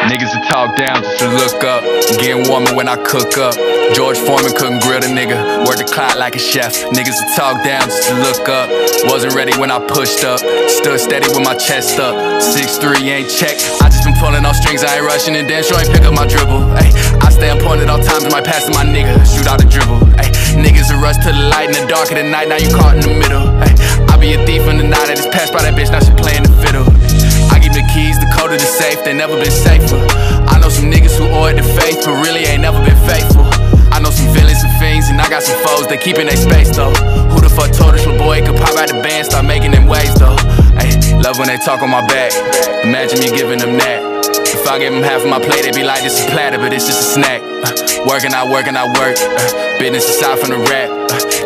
Niggas that talk down just to look up. Getting warmer when I cook up. George Foreman couldn't grill the nigga. Work the clock like a chef. Niggas that talk down just to look up. Wasn't ready when I pushed up. Stood steady with my chest up. 6'3" ain't check. I just been pulling off strings. I ain't rushing and damn sure ain't pick up my dribble. Ay, I stay on point at all times. I might pass to my nigga. Shoot out a dribble. Ay, niggas that rush to the light in the dark of the night. Now you caught in the middle. Ay, I be a thief in the night. I just passed by that bitch. Now she playing the fiddle. I give the keys, the code of the safe. They never been safer. I know some niggas who owe it to faith, but really ain't never been faithful. I know some villains and fiends, and I got some foes. They keeping their space though. Who the fuck told this little boy could pop out the band, start making them waves though? Ay, love when they talk on my back. Imagine me giving them that. If I give them half of my plate, they be like, this is platter, but it's just a snack. Working, I work. Business aside from the rap.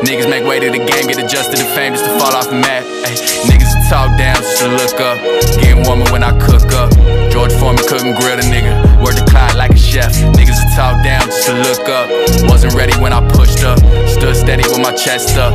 Niggas make way to the game, get adjusted to fame just to fall off the map. Ay, niggas that talk down just to look up. Getting warmer when I cook up. George Foreman couldn't grill the nigga. Work the clock like a chef. Niggas that talk down just to look up. Wasn't ready when I pushed up. Stood steady with my chest up.